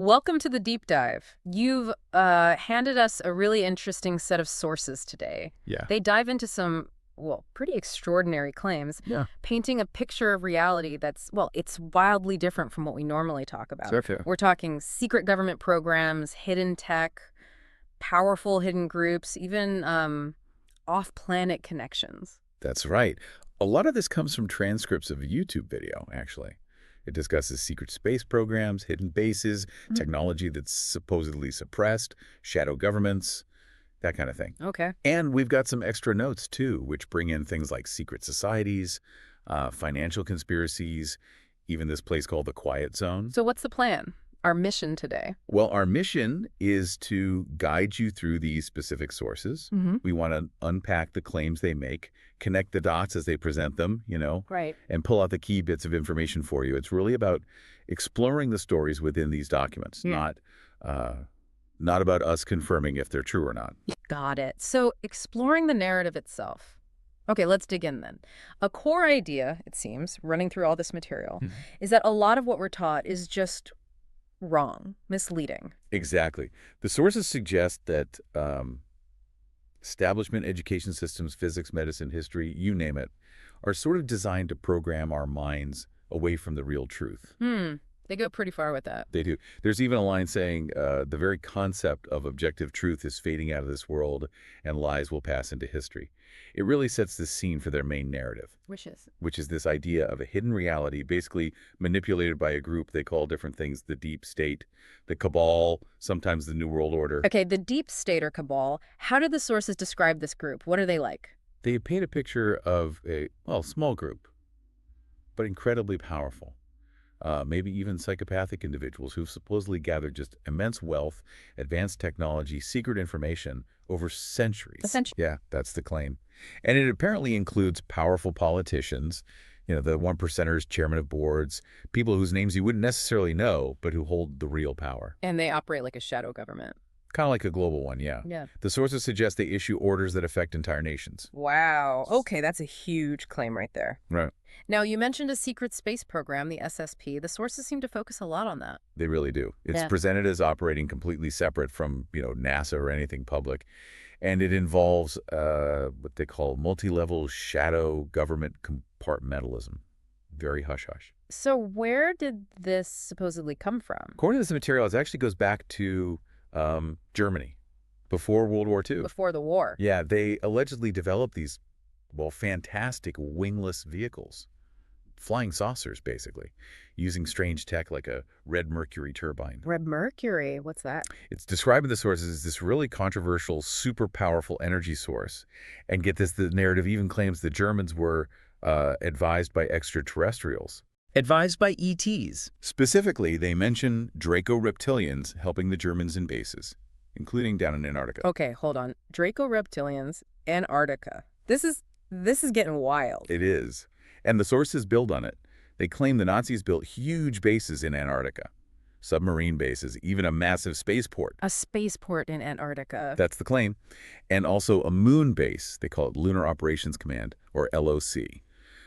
Welcome to the deep dive. You've handed us a really interesting set of sources today. Yeah. They dive into some, well, pretty extraordinary claims, Yeah. painting a picture of reality that's, well, it's wildly different from what we normally talk about. So fair. We're talking secret government programs, hidden tech, powerful hidden groups, even off-planet connections. That's right. A lot of this comes from transcripts of a YouTube video, actually. It discusses secret space programs, hidden bases, Mhm. technology that's supposedly suppressed, shadow governments, that kind of thing. Okay. And we've got some extra notes, too, which bring in things like secret societies, financial conspiracies, even this place called the Quiet Zone. So what's the plan? Our mission today? Well, our mission is to guide you through these specific sources. Mm-hmm. We want to unpack the claims they make, connect the dots as they present them, Right. and pull out the key bits of information for you. It's really about exploring the stories within these documents, not about us confirming if they're true or not. Got it. So exploring the narrative itself. Okay, let's dig in then. A core idea, it seems, running through all this material, Mhm. is that a lot of what we're taught is just wrong, misleading. Exactly. The sources suggest that establishment education systems, physics, medicine, history, you name it, are sort of designed to program our minds away from the real truth. They go pretty far with that. They do. There's even a line saying the very concept of objective truth is fading out of this world and lies will pass into history. It really sets the scene for their main narrative, Wishes. which is this idea of a hidden reality basically manipulated by a group they call different things, the deep state, the cabal, sometimes the New World Order. Okay, the deep state or cabal, how do the sources describe this group? What are they like? They paint a picture of a, well, small group, but incredibly powerful. Maybe even psychopathic individuals who've supposedly gathered just immense wealth, advanced technology, secret information over centuries. Essentially. Yeah, that's the claim. And it apparently includes powerful politicians, the one percenters, chairman of boards, people whose names you wouldn't necessarily know, but who hold the real power. And they operate like a shadow government. Kind of like a global one, yeah. Yeah. The sources suggest they issue orders that affect entire nations. Wow. Okay, that's a huge claim right there. Right. Now, you mentioned a secret space program, the SSP. The sources seem to focus a lot on that. They really do. It's Yeah. presented as operating completely separate from, NASA or anything public. And it involves what they call multi-level shadow government compartmentalism. Very hush-hush. So where did this supposedly come from? According to this material, it actually goes back to Germany before World War II. Before the war. Yeah, they allegedly developed these, well, fantastic wingless vehicles. Flying saucers, basically, using strange tech like a red mercury turbine. Red mercury, what's that? It's described in the sources as this really controversial, super powerful energy source. And get this, the narrative even claims the Germans were advised by extraterrestrials. Advised by ETs. Specifically, they mention Draco reptilians helping the Germans in bases, including down in Antarctica. Okay, hold on. Draco reptilians, Antarctica. This is getting wild. It is. And the sources build on it. They claim the Nazis built huge bases in Antarctica, submarine bases, even a massive spaceport. A spaceport in Antarctica. That's the claim. And also a moon base, they call it Lunar Operations Command, or LOC,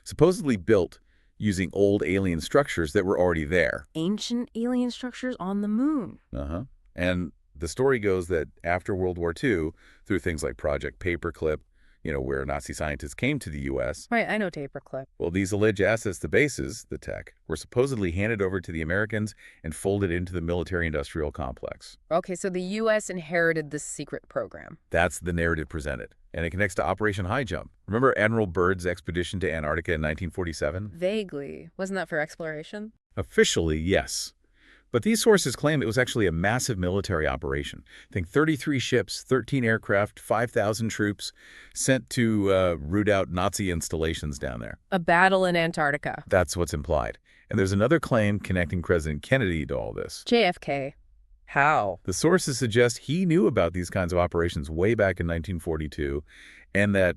supposedly built using old alien structures that were already there. Ancient alien structures on the moon. And the story goes that after World War II, through things like Project Paperclip, where Nazi scientists came to the U.S., Right, I know Paperclip. well, these alleged assets, the bases, the tech, were supposedly handed over to the Americans and folded into the military-industrial complex. Okay, so the U.S. inherited this secret program. That's the narrative presented. And it connects to Operation High Jump. Remember Admiral Byrd's expedition to Antarctica in 1947? Vaguely. Wasn't that for exploration? Officially, yes. But these sources claim it was actually a massive military operation. Think 33 ships, 13 aircraft, 5,000 troops sent to root out Nazi installations down there. A battle in Antarctica. That's what's implied. And there's another claim connecting President Kennedy to all this. JFK. How? The sources suggest he knew about these kinds of operations way back in 1942, and that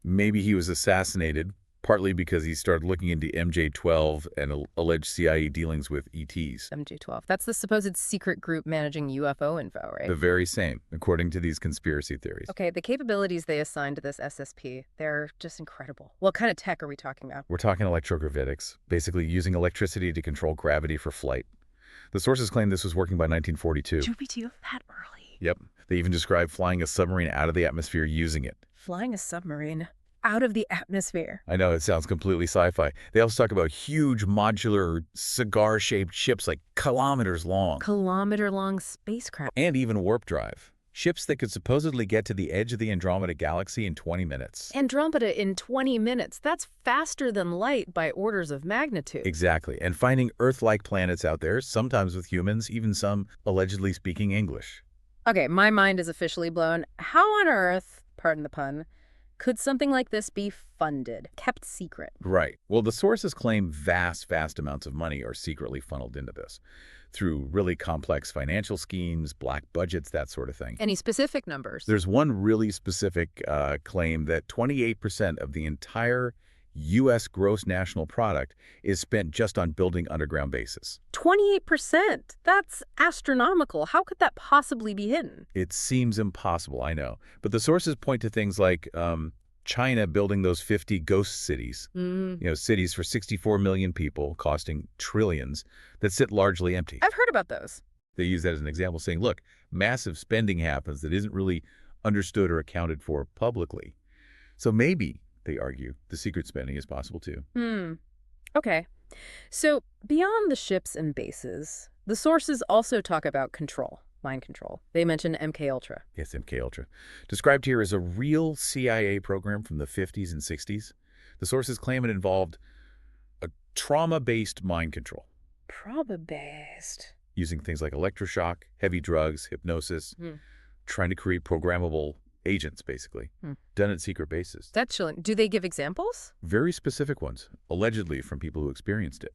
maybe he was assassinated, partly because he started looking into MJ-12 and alleged CIA dealings with ETs. MJ-12. That's the supposed secret group managing UFO info, right? The very same, according to these conspiracy theories. Okay, the capabilities they assign to this SSP, they're just incredible. What kind of tech are we talking about? We're talking electrogravitics, basically using electricity to control gravity for flight. The sources claim this was working by 1942. GPT that early. Yep. They even described flying a submarine out of the atmosphere using it. Flying a submarine out of the atmosphere. I know, it sounds completely sci-fi. They also talk about huge modular cigar-shaped ships like kilometers long. Kilometer-long spacecraft. And even warp drive. Ships that could supposedly get to the edge of the Andromeda Galaxy in 20 minutes. Andromeda in 20 minutes. That's faster than light by orders of magnitude. Exactly. And finding Earth-like planets out there, sometimes with humans, even some allegedly speaking English. Okay, my mind is officially blown. How on earth, pardon the pun, could something like this be funded, kept secret? Right. Well, the sources claim vast amounts of money are secretly funneled into this through really complex financial schemes, black budgets, that sort of thing. Any specific numbers? There's one really specific claim that 28% of the entire U.S. gross national product is spent just on building underground bases. 28%? That's astronomical. How could that possibly be hidden? It seems impossible, I know. But the sources point to things like China building those 50 ghost cities, cities for 64 million people costing trillions that sit largely empty. I've heard about those. They use that as an example, saying, look, massive spending happens that isn't really understood or accounted for publicly. So maybe, they argue, the secret spending is possible too. Okay. So beyond the ships and bases, the sources also talk about control, mind control. They mention MKUltra. Yes, MKUltra. Described here as a real CIA program from the 50s and 60s. The sources claim it involved a trauma-based mind control. Trauma-based. Using things like electroshock, heavy drugs, hypnosis, trying to create programmable agents, basically, done at secret bases. That's chilling. Do they give examples? Very specific ones, allegedly from people who experienced it.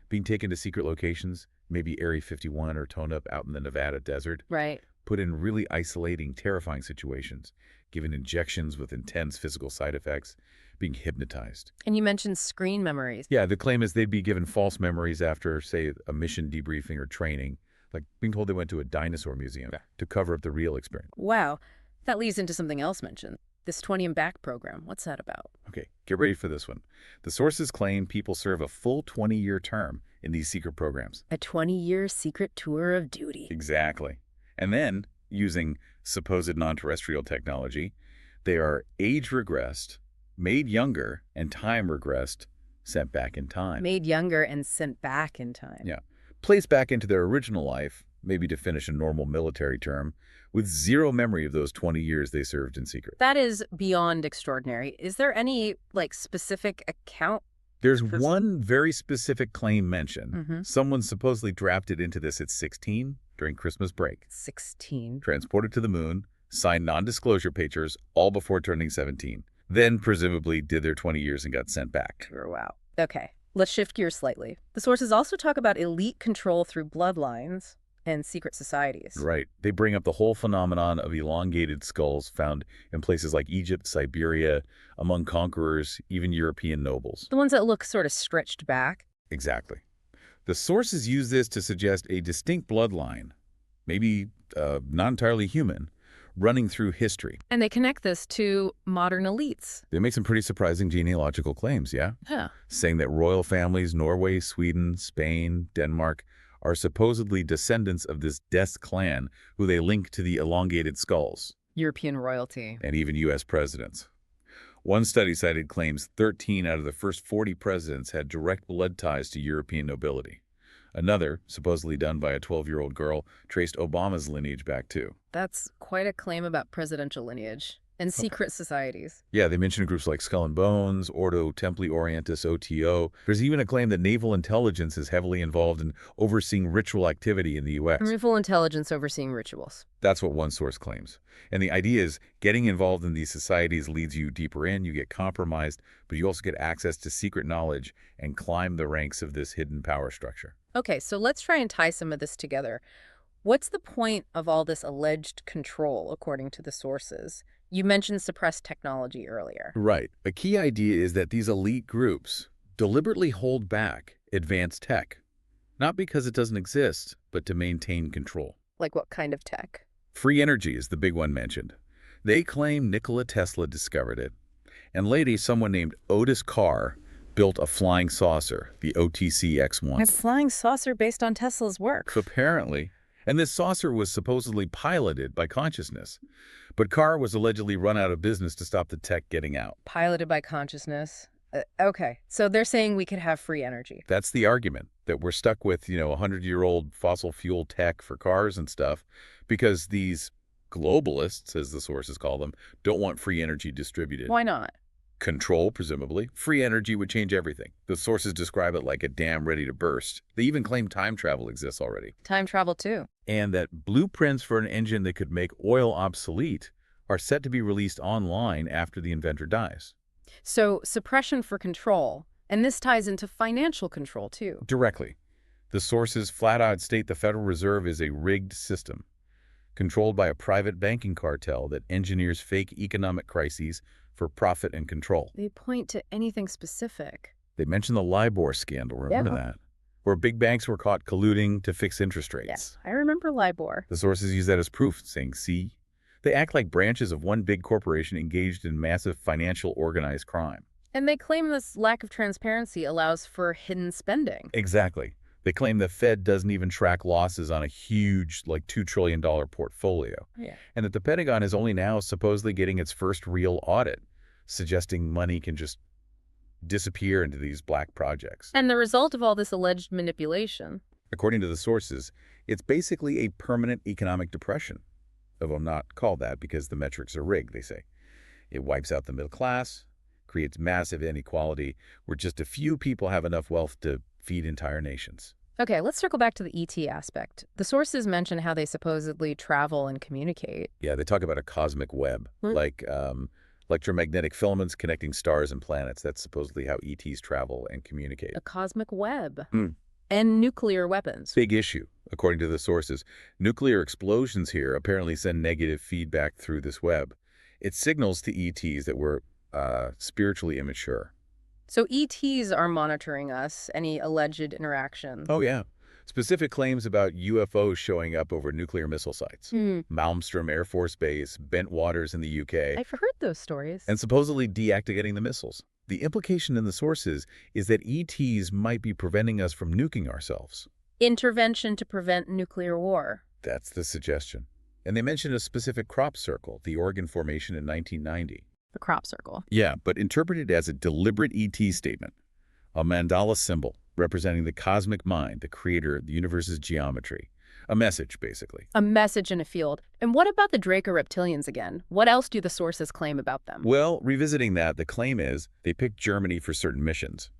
Being taken to secret locations, maybe Area 51 or Tonop out in the Nevada desert. Right. Put in really isolating, terrifying situations, given injections with intense physical side effects, being hypnotized. And you mentioned screen memories. Yeah, the claim is they'd be given false memories after, say, a mission debriefing or training, like being told they went to a dinosaur museum to cover up the real experience. Wow. That leads into something else mentioned. This 20 and back program. What's that about? Okay, get ready for this one. The sources claim people serve a full 20-year term in these secret programs. A 20-year secret tour of duty. Exactly. And then, using supposed non-terrestrial technology, they are age-regressed, made younger, and time-regressed, sent back in time. Made younger and sent back in time. Yeah. Placed back into their original life, maybe to finish a normal military term, with zero memory of those 20 years they served in secret. That is beyond extraordinary. Is there any, specific account? There's one very specific claim mentioned. Someone supposedly drafted into this at 16 during Christmas break. 16. Transported to the moon, signed non-disclosure papers, all before turning 17. Then, presumably, did their 20 years and got sent back. Wow. Okay, let's shift gears slightly. The sources also talk about elite control through bloodlines and secret societies. Right. They bring up the whole phenomenon of elongated skulls found in places like Egypt, Siberia, among conquerors, even European nobles. The ones that look sort of stretched back. Exactly. The sources use this to suggest a distinct bloodline, maybe not entirely human, running through history. And they connect this to modern elites. They make some pretty surprising genealogical claims, yeah? Huh. Saying that royal families, Norway, Sweden, Spain, Denmark, are supposedly descendants of this Des clan who they link to the elongated skulls. European royalty. And even U.S. presidents. One study cited claims 13 out of the first 40 presidents had direct blood ties to European nobility. Another, supposedly done by a 12-year-old girl, traced Obama's lineage back too. That's quite a claim about presidential lineage and secret societies. Yeah, they mentioned groups like Skull and Bones, Ordo Templi Orientis, OTO. There's even a claim that naval intelligence is heavily involved in overseeing ritual activity in the U.S. Naval intelligence overseeing rituals. That's what one source claims. And the idea is getting involved in these societies leads you deeper in, you get compromised, but you also get access to secret knowledge and climb the ranks of this hidden power structure. Okay, so let's try and tie some of this together. What's the point of all this alleged control, according to the sources? You mentioned suppressed technology earlier. Right. A key idea is that these elite groups deliberately hold back advanced tech, not because it doesn't exist, but to maintain control. Like what kind of tech? Free energy is the big one mentioned. They claim Nikola Tesla discovered it, and later someone named Otis Carr built a flying saucer, the OTC X-1. A flying saucer based on Tesla's work. Apparently. And this saucer was supposedly piloted by consciousness. But Carr was allegedly run out of business to stop the tech getting out. Piloted by consciousness. Okay, so they're saying we could have free energy. That's the argument, that we're stuck with, 100-year-old fossil fuel tech for cars and stuff, because these globalists, as the sources call them, don't want free energy distributed. Why not? Control, presumably. Free energy would change everything. The sources describe it like a dam ready to burst. They even claim time travel exists already. Time travel, too. And that blueprints for an engine that could make oil obsolete are set to be released online after the inventor dies. So suppression for control, and this ties into financial control, too. Directly. The sources flat out state the Federal Reserve is a rigged system, controlled by a private banking cartel that engineers fake economic crises for profit and control. They point to anything specific. They mention the LIBOR scandal, remember that? Where big banks were caught colluding to fix interest rates. Yes, I remember LIBOR. The sources use that as proof, saying, see? They act like branches of one big corporation engaged in massive financial organized crime. And they claim this lack of transparency allows for hidden spending. Exactly. They claim the Fed doesn't even track losses on a huge, $2 trillion portfolio. Yeah. And that the Pentagon is only now supposedly getting its first real audit, suggesting money can just disappear into these black projects. And the result of all this alleged manipulation? According to the sources, it's basically a permanent economic depression. Although not called that because the metrics are rigged, they say. It wipes out the middle class, creates massive inequality where just a few people have enough wealth to feed entire nations. Okay, let's circle back to the ET aspect. The sources mention how they supposedly travel and communicate. Yeah, they talk about a cosmic web, like electromagnetic filaments connecting stars and planets. That's supposedly how ETs travel and communicate. A cosmic web. And nuclear weapons. Big issue, according to the sources. Nuclear explosions here apparently send negative feedback through this web. It signals to ETs that we're spiritually immature. So ETs are monitoring us, any alleged interaction. Oh, yeah. Specific claims about UFOs showing up over nuclear missile sites. Malmstrom Air Force Base, Bent Waters in the UK. I've heard those stories. And supposedly deactivating the missiles. The implication in the sources is that ETs might be preventing us from nuking ourselves. Intervention to prevent nuclear war. That's the suggestion. And they mention a specific crop circle, the Oregon Formation in 1990. The crop circle. Yeah, but interpreted as a deliberate ET statement. A mandala symbol representing the cosmic mind, the creator of the universe's geometry. A message, basically. A message in a field. And what about the Draco reptilians again? What else do the sources claim about them? Well, revisiting that, the claim is they picked Germany for certain missions,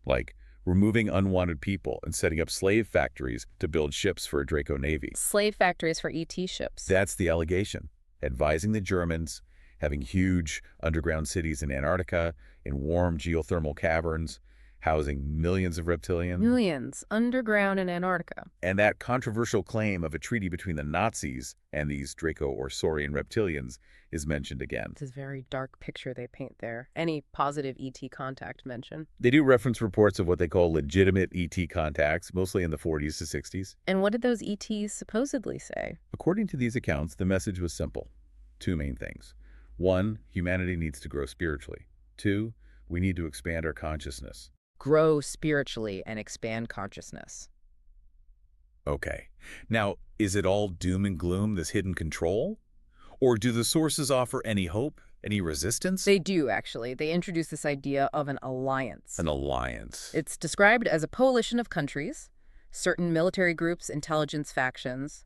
like removing unwanted people and setting up slave factories to build ships for a Draco navy. Slave factories for ET ships. That's the allegation. Advising the Germans, having huge underground cities in Antarctica, in warm geothermal caverns, housing millions of reptilians. Millions, underground in Antarctica. And that controversial claim of a treaty between the Nazis and these Draco or Saurian reptilians is mentioned again. It's a very dark picture they paint there. Any positive ET contact mention. They do reference reports of what they call legitimate ET contacts, mostly in the 40s to 60s. And what did those ETs supposedly say? According to these accounts, the message was simple. Two main things. One, humanity needs to grow spiritually. Two, we need to expand our consciousness. Grow spiritually and expand consciousness. Okay. Now, is it all doom and gloom, this hidden control? Or do the sources offer any hope, any resistance? They do, actually. They introduce this idea of an alliance. An alliance. It's described as a coalition of countries, certain military groups, intelligence factions,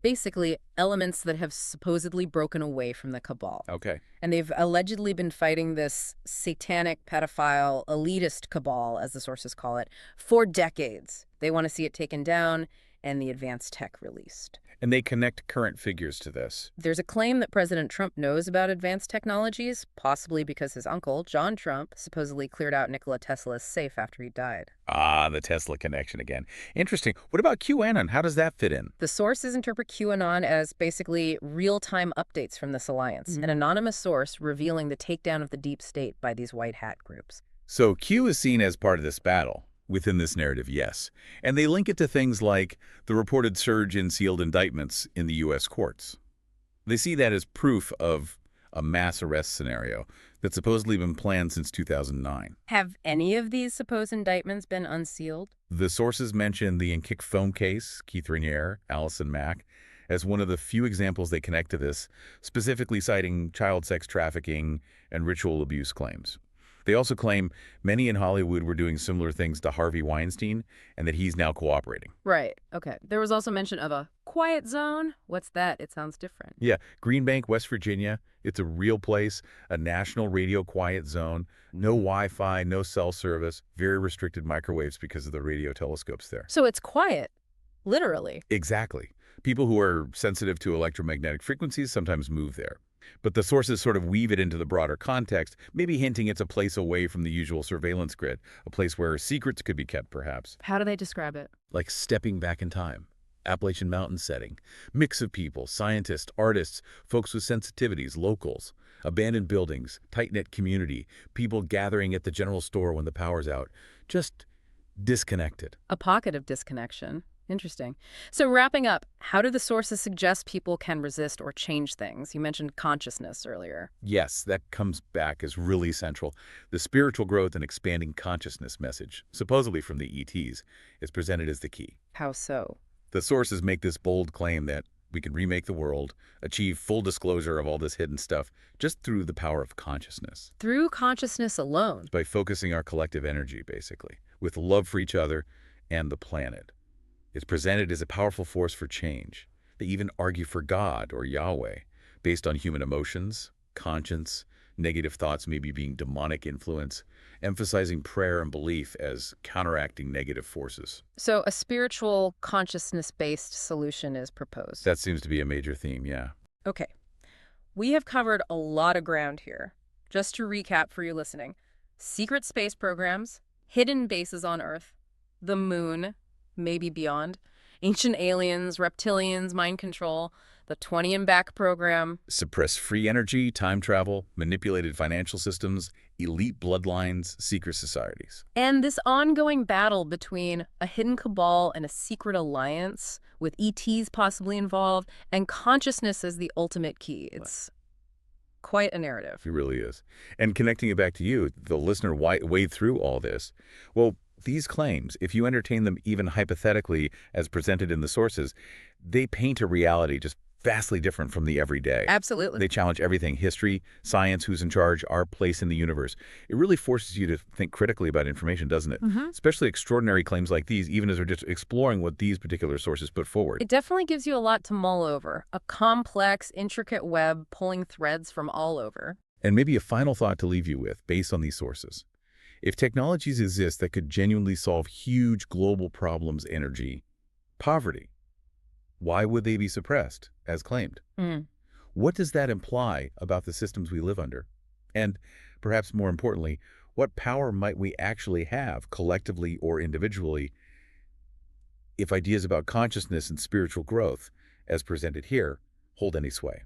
basically elements that have supposedly broken away from the cabal. Okay. And they've allegedly been fighting this satanic, pedophile, elitist cabal, as the sources call it, for decades. They want to see it taken down and the advanced tech released. And they connect current figures to this. There's a claim that President Trump knows about advanced technologies, possibly because his uncle, John Trump, supposedly cleared out Nikola Tesla's safe after he died. Ah, the Tesla connection again. Interesting. What about QAnon? How does that fit in? The sources interpret QAnon as basically real-time updates from this alliance, an anonymous source revealing the takedown of the deep state by these white hat groups. So Q is seen as part of this battle. Within this narrative, yes. And they link it to things like the reported surge in sealed indictments in the U.S. courts. They see that as proof of a mass arrest scenario that's supposedly been planned since 2009. Have any of these supposed indictments been unsealed? The sources mention the Kick phone case, Keith Rainier, Allison Mack, as one of the few examples they connect to this, specifically citing child sex trafficking and ritual abuse claims. They also claim many in Hollywood were doing similar things to Harvey Weinstein and that he's now cooperating. Right. Okay. There was also mention of a quiet zone. What's that? It sounds different. Yeah, Green Bank, West Virginia. It's a real place, a national radio quiet zone, no Wi-Fi, no cell service, very restricted microwaves because of the radio telescopes there. So it's quiet, literally. Exactly. People who are sensitive to electromagnetic frequencies sometimes move there. But the sources sort of weave it into the broader context, maybe hinting it's a place away from the usual surveillance grid, a place where secrets could be kept, perhaps. How do they describe it? Like stepping back in time. Appalachian Mountain setting. Mix of people, scientists, artists, folks with sensitivities, locals. Abandoned buildings, tight-knit community, people gathering at the general store when the power's out. Just disconnected. A pocket of disconnection. Interesting. So wrapping up, how do the sources suggest people can resist or change things? You mentioned consciousness earlier. Yes, that comes back as really central. The spiritual growth and expanding consciousness message, supposedly from the ETs, is presented as the key. How so? The sources make this bold claim that we can remake the world, achieve full disclosure of all this hidden stuff just through the power of consciousness. Through consciousness alone. By focusing our collective energy, basically, with love for each other and the planet. It's presented as a powerful force for change. They even argue for God or Yahweh, based on human emotions, conscience, negative thoughts maybe being demonic influence, emphasizing prayer and belief as counteracting negative forces. So a spiritual, consciousness-based solution is proposed. That seems to be a major theme, yeah. Okay. We have covered a lot of ground here. Just to recap for you listening. Secret space programs, hidden bases on Earth, the moon, maybe beyond, ancient aliens, reptilians, mind control, the 20 and back program. Suppress free energy, time travel, manipulated financial systems, elite bloodlines, secret societies. And this ongoing battle between a hidden cabal and a secret alliance, with ETs possibly involved, and consciousness as the ultimate key. It's quite a narrative. It really is. And connecting it back to you, the listener wade through all this. Well, these claims, if you entertain them even hypothetically as presented in the sources, they paint a reality just vastly different from the everyday. Absolutely. They challenge everything: history, science, who's in charge, our place in the universe. It really forces you to think critically about information, doesn't it? Especially extraordinary claims like these, even as we're just exploring what these particular sources put forward. It definitely gives you a lot to mull over. A complex, intricate web pulling threads from all over. And maybe a final thought to leave you with, based on these sources. If technologies exist that could genuinely solve huge global problems, energy, poverty, why would they be suppressed, as claimed? What does that imply about the systems we live under? And perhaps more importantly, what power might we actually have, collectively or individually, if ideas about consciousness and spiritual growth, as presented here, hold any sway?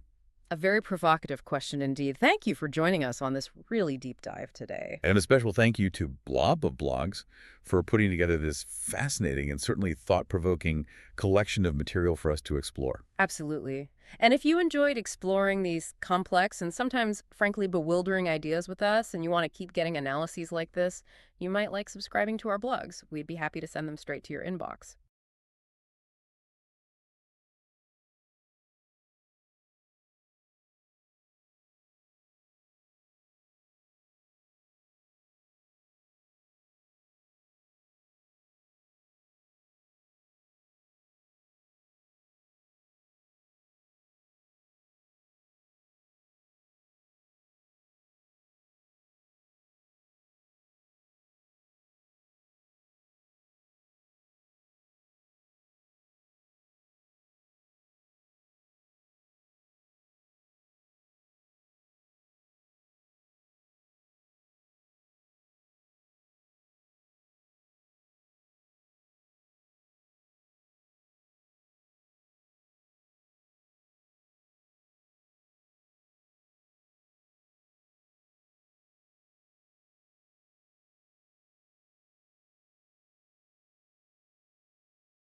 A very provocative question indeed. Thank you for joining us on this really deep dive today. And a special thank you to Blob of Blogs for putting together this fascinating and certainly thought-provoking collection of material for us to explore. Absolutely. And if you enjoyed exploring these complex and sometimes, frankly, bewildering ideas with us, and you want to keep getting analyses like this, you might like subscribing to our blogs. We'd be happy to send them straight to your inbox.